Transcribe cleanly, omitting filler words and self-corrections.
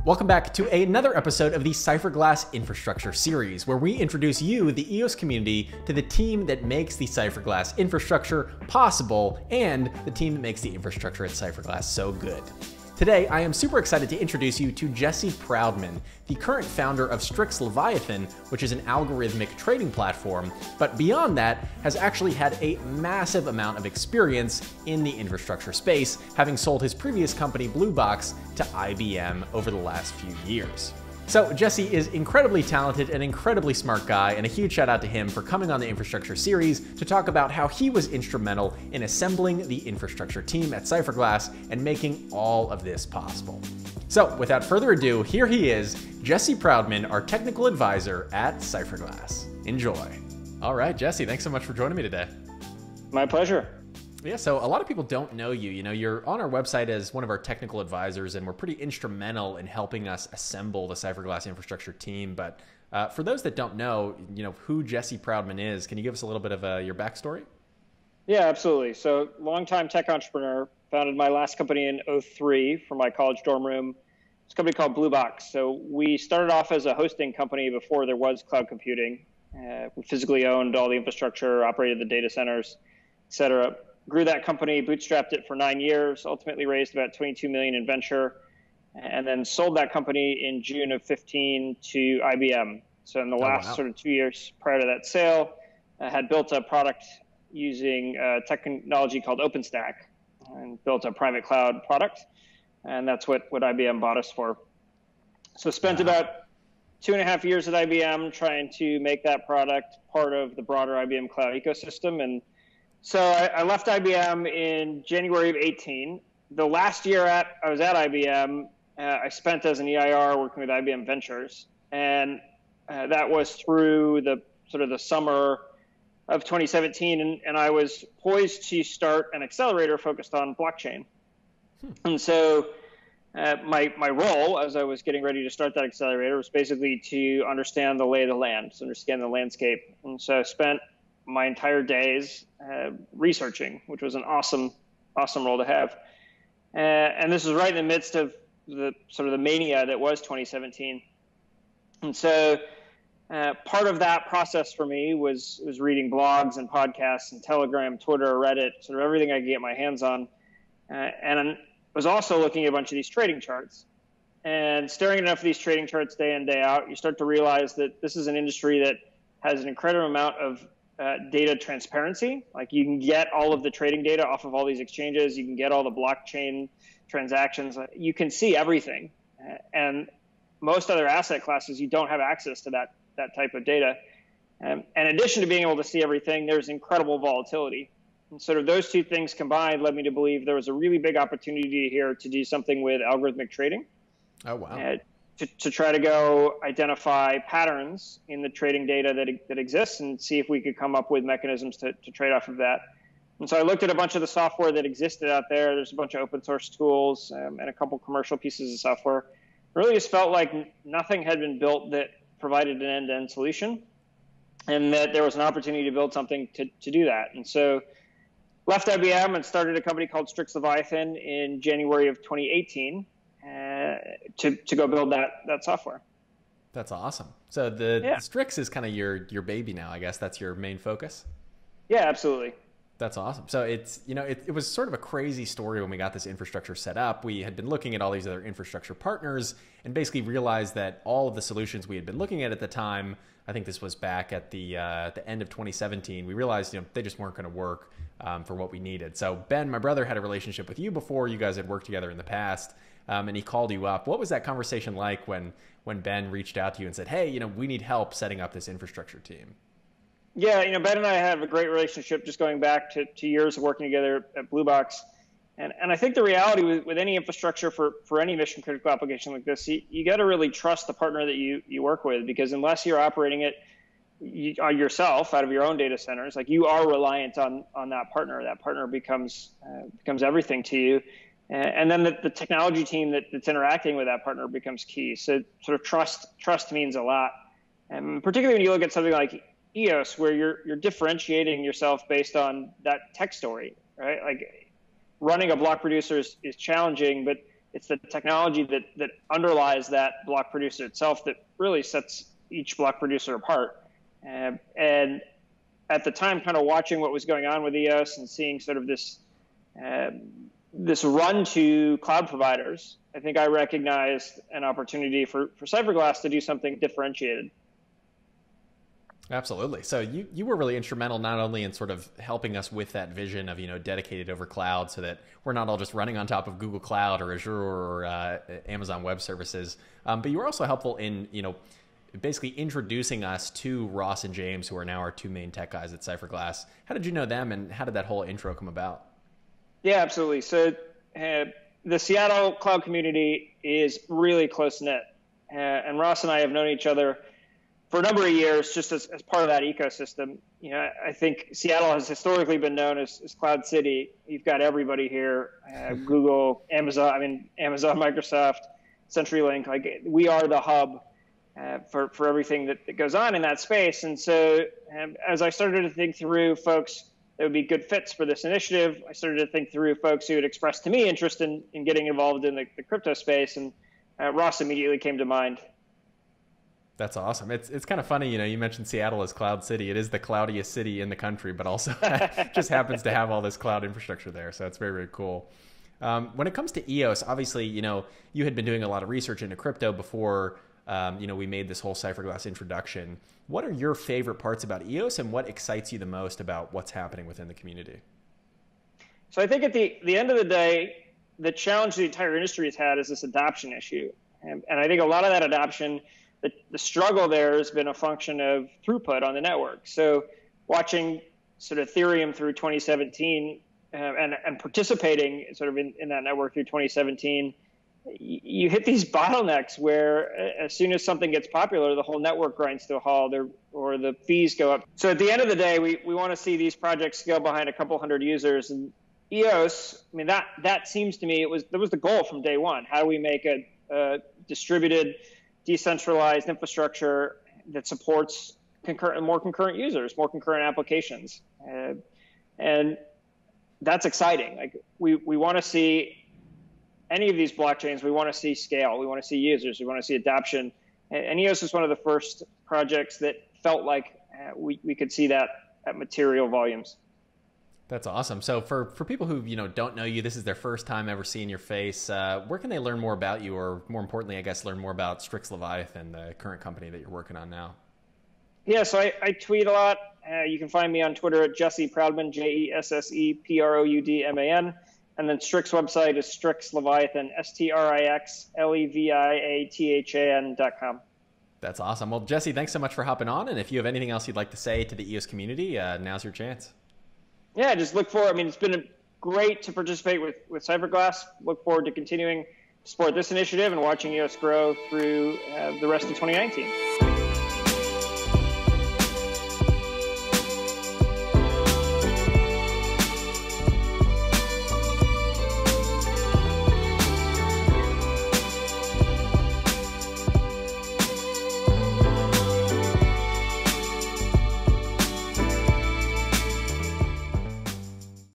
Welcome back to another episode of the Cypherglass Infrastructure series, where we introduce you, the EOS community, to the team that makes the Cypherglass infrastructure possible and the team that makes the infrastructure at Cypherglass so good. Today, I am super excited to introduce you to Jesse Proudman, the current founder of Strix Leviathan, which is an algorithmic trading platform, but beyond that, has actually had a massive amount of experience in the infrastructure space, having sold his previous company, Blue Box, to IBM over the last few years. So Jesse is incredibly talented, an incredibly smart guy, and a huge shout out to him for coming on the infrastructure series to talk about how he was instrumental in assembling the infrastructure team at Cypherglass and making all of this possible. So without further ado, here he is, Jesse Proudman, our technical advisor at Cypherglass. Enjoy. All right, Jesse, thanks so much for joining me today. My pleasure. Yeah, so a lot of people don't know you. You know, you're on our website as one of our technical advisors, and we're pretty instrumental in helping us assemble the Cypherglass infrastructure team. But for those that don't know, who Jesse Proudman is, can you give us a little bit of your backstory? Yeah, absolutely. So, longtime tech entrepreneur, founded my last company in '03 from my college dorm room. It's a company called Blue Box. So we started off as a hosting company before there was cloud computing. We physically owned all the infrastructure, operated the data centers, et cetera. Grew that company, bootstrapped it for 9 years, ultimately raised about $22 million in venture, and then sold that company in June of 15 to IBM. So in the last sort of 2 years prior to that sale, I had built a product using technology called OpenStack and built a private cloud product. And that's what IBM bought us for. So spent about 2.5 years at IBM trying to make that product part of the broader IBM cloud ecosystem. And so I left IBM in January of 18. The last year I was at IBM, I spent as an EIR working with IBM Ventures. And that was through the summer of 2017. And I was poised to start an accelerator focused on blockchain. And so my role as I was getting ready to start that accelerator was basically to understand the lay of the land, to understand the landscape. And so I spent my entire days researching, which was an awesome role to have. And this was right in the midst of the mania that was 2017. And so part of that process for me was reading blogs and podcasts and Telegram, Twitter, Reddit, sort of everything I could get my hands on. And I was also looking at a bunch of these trading charts. And staring at enough of these trading charts day in, day out, you start to realize that this is an industry that has an incredible amount of data transparency. Like you can get all of the trading data off of all these exchanges. You can get all the blockchain transactions. You can see everything. And most other asset classes, you don't have access to that type of data. And in addition to being able to see everything, there's incredible volatility. And sort of those two things combined led me to believe there was a really big opportunity here to do something with algorithmic trading. Oh, wow. To try to go identify patterns in the trading data that exists and see if we could come up with mechanisms to trade off of that. And so I looked at a bunch of the software that existed out there. There's a bunch of open source tools and a couple commercial pieces of software. Really just felt like nothing had been built that provided an end-to-end solution, and that there was an opportunity to build something to do that. And so left IBM and started a company called Strix Leviathan in January of 2018. To go build that software. That's awesome. So the Strix is kind of your baby now, I guess. That's your main focus? Yeah, absolutely. That's awesome. So it's, it was sort of a crazy story when we got this infrastructure set up. We had been looking at all these other infrastructure partners and basically realized that all of the solutions we had been looking at the time, I think this was back at the end of 2017, we realized, they just weren't going to work for what we needed. So Ben, my brother, had a relationship with you before. You guys had worked together in the past. And he called you up. What was that conversation like when Ben reached out to you and said, hey, we need help setting up this infrastructure team? Yeah, Ben and I have a great relationship just going back to years of working together at Blue Box. And I think the reality with any infrastructure for any mission critical application like this, you got to really trust the partner that you work with, because unless you're operating it yourself out of your own data centers, like you are reliant on that partner. That partner becomes everything to you. And then the technology team that's interacting with that partner becomes key. So sort of trust means a lot. And particularly when you look at something like EOS, where you're differentiating yourself based on that tech story, right? Like running a block producer is challenging, but It's the technology that underlies that block producer itself that really sets each block producer apart. And at the time, kind of watching what was going on with EOS and seeing sort of this run to cloud providers, I think I recognized an opportunity for Cypherglass to do something differentiated. Absolutely. So you were really instrumental not only in sort of helping us with that vision of, dedicated over cloud so that we're not all just running on top of Google Cloud or Azure or Amazon Web Services, but you were also helpful in, basically introducing us to Ross and James, who are now our two main tech guys at Cypherglass. How did you know them, and how did that whole intro come about? Yeah, absolutely. So the Seattle cloud community is really close-knit, and Ross and I have known each other for a number of years just as part of that ecosystem. I think Seattle has historically been known as Cloud City. You've got everybody here, Google, Amazon, Microsoft, CenturyLink. Like, we are the hub for everything that goes on in that space. And so as I started to think through folks that would be good fits for this initiative, I started to think through folks who had expressed to me interest in getting involved in the crypto space, and Ross immediately came to mind. That's awesome. It's kind of funny, you mentioned Seattle as Cloud City. It is the cloudiest city in the country, but also just happens to have all this cloud infrastructure there. So it's very, very cool. When it comes to EOS, obviously, you had been doing a lot of research into crypto before, we made this whole Cypherglass introduction. What are your favorite parts about EOS, and what excites you the most about what's happening within the community? So I think at the end of the day, the challenge the entire industry has had is this adoption issue. And I think a lot of that adoption, the struggle there has been a function of throughput on the network. So watching sort of Ethereum through 2017 and participating sort of in that network through 2017, you hit these bottlenecks where as soon as something gets popular, the whole network grinds to a halt or the fees go up. So at the end of the day, we want to see these projects scale behind a couple hundred users. And EOS, that seems to me, that was the goal from day one. How do we make a distributed, decentralized infrastructure that supports more concurrent users, more concurrent applications? And that's exciting. Like, we want to see any of these blockchains, we want to see scale, we want to see users, we want to see adoption. And EOS is one of the first projects that felt like we could see that at material volumes. That's awesome. So for people who don't know you, this is their first time ever seeing your face, where can they learn more about you, or more importantly, I guess, learn more about Strix Leviathan, the current company that you're working on now? Yeah, so I tweet a lot. You can find me on Twitter at Jesse Proudman, JESSE PROUDMAN. And then Strix website is Strix Leviathan, StrixLeviathan.com. That's awesome. Well, Jesse, thanks so much for hopping on. And if you have anything else you'd like to say to the EOS community, now's your chance. Yeah, just look forward. It's been great to participate with Cypherglass. Look forward to continuing to support this initiative and watching EOS grow through the rest of 2019.